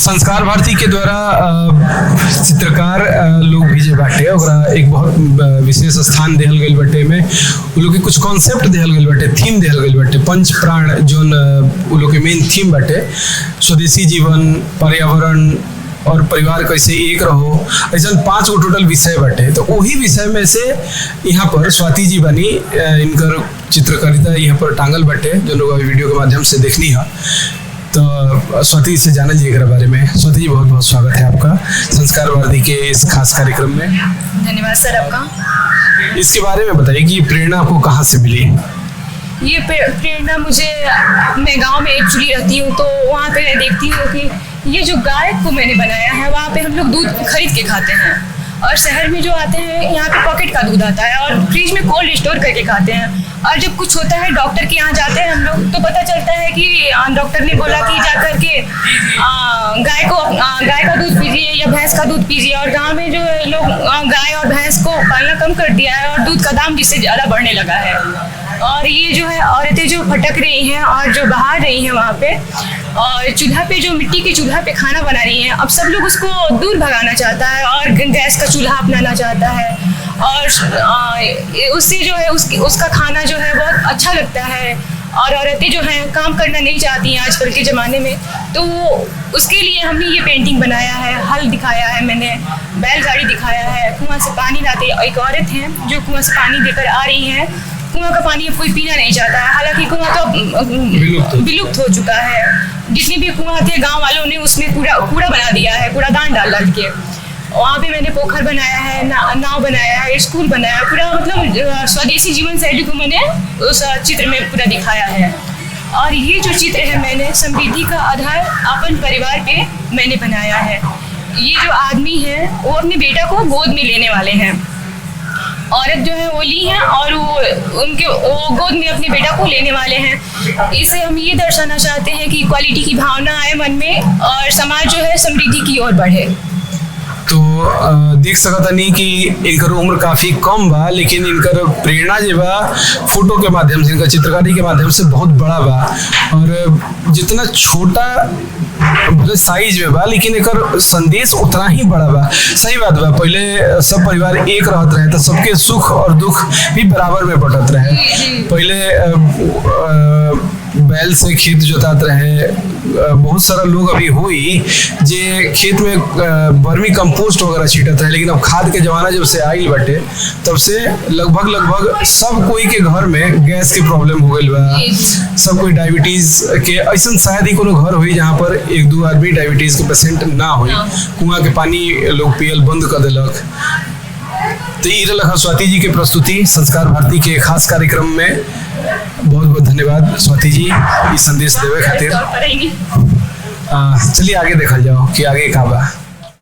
संस्कार भारती के द्वारा चित्रकार लोग भी जे बाटे ओकरा एक बहुत विशेष स्थान देहल गइल बाटे में उ लोग के कुछ कॉन्सेप्ट देहल गइल बाटे, थीम देहल गइल बाटे। पंच प्राण जोन उ लोग के मेन थीम बाटे, स्वदेशी जीवन, पर्यावरण और परिवार कैसे एक रहो, ऐसा 5 गो टोटल विषय बाटे। तो वही विषय में से यहाँ पर स्वाति जी बनी, इनकर चित्रकारिता यहाँ पर टांगल बाटे जो लोग अभी वीडियो के माध्यम से देखनी है। तो स्वाति से जानल जी एक बारे में। स्वाति जी बहुत बहुत स्वागत है आपका संस्कार भारती के इस खास कार्यक्रम में। धन्यवाद सर आपका। इसके बारे में बताइए कि प्रेरणा आपको कहाँ से मिली? ये प्रेरणा मुझे, मैं गांव में एक्चुअली रहती हूँ, तो वहाँ पे मैं देखती हूँ कि ये जो गाय को मैंने बनाया है वहाँ पे हम लोग दूध खरीद के खाते हैं, और शहर में जो आते हैं यहाँ पे पॉकेट का दूध आता है और फ्रिज में कोल्ड स्टोर करके खाते हैं। और जब कुछ होता है डॉक्टर के यहाँ जाते हैं हम लोग, तो पता चलता है कि डॉक्टर ने बोला कि जा करके गाय का दूध पीजिए या भैंस का दूध पीजिए। और गांव में जो लोग गाय और भैंस को पालना कम कर दिया है और दूध का दाम जिससे ज़्यादा बढ़ने लगा है। और ये जो है औरतें जो भटक रही हैं और जो बाहर रही हैं वहाँ पे, और चूल्हा पे जो मिट्टी के चूल्हा पे खाना बना रही हैं, अब सब लोग उसको दूर भगाना चाहता है और गैस का चूल्हा अपनाना चाहता है। और उससे जो है उसका खाना जो है बहुत अच्छा लगता है। और औरतें जो हैं काम करना नहीं चाहती हैं आजकल के ज़माने में, तो उसके लिए हमने ये पेंटिंग बनाया है। हल दिखाया है मैंने, बैलगाड़ी दिखाया है, कुआं से पानी लाते एक औरत हैं जो कुआं से पानी देकर आ रही हैं। कुआं का पानी अब कोई पीना नहीं चाहता है, हालांकि कुआं तो विलुप्त हो चुका है। जितने भी कुआं थे गांव वालों ने उसमें कूड़ा बना दिया है, कूड़ादान डाल के। वहाँ पे मैंने पोखर बनाया है, नाव बनाया है, स्कूल बनाया है, पूरा मतलब स्वदेशी जीवन शैली को मैंने उस चित्र में पूरा दिखाया है। और ये जो चित्र है मैंने समृद्धि का आधार अपन परिवार पे मैंने बनाया है। ये जो आदमी है वो अपने बेटा को गोद में लेने वाले हैं, औरत जो है वो ली है और वो गोद में अपने बेटा को लेने वाले हैं। इसे हम ये दर्शाना चाहते हैं कि इक्वालिटी की भावना आए मन में और समाज जो है समृद्धि की ओर बढ़े। तो देख सकता नहीं कि इनकर उम्र काफी कम बा, लेकिन इनकर प्रेरणा जो बा फोटो के माध्यम से, इनका चित्रकारी के माध्यम से बहुत बड़ा बा। और जितना छोटा भले साइज में बा, लेकिन एकर संदेश उतना ही बड़ा बा। सही बात बा, पहले सब परिवार एक रहत रहे तो सबके सुख और दुख भी बराबर में बटत रहे। पहले बैल से खेत जोतात रहे, बहुत सारा लोग अभी हुई जे खेत में वर्मी कंपोस्ट वगैरह छीटत रहे। लेकिन अब खाद के जमाना जब से आइल बाटे तब से लगभग सब कोई के घर में गैस की प्रॉब्लम हो गई बा। सब कोई डायबिटीज के, ऐसा शायद ही कोनो घर हुई जहाँ पर 1-2 आदमी डायबिटीज के पेशेंट ना हुई। कुआं के पानी लोग पियल बंद कर दिलक। तो ये रहा स्वाति जी की प्रस्तुति संस्कार भारती के खास कार्यक्रम में। बहुत बहुत धन्यवाद स्वाति जी इस संदेश देवे खातिर। चलिए आगे देखल जाओ कि आगे का बा।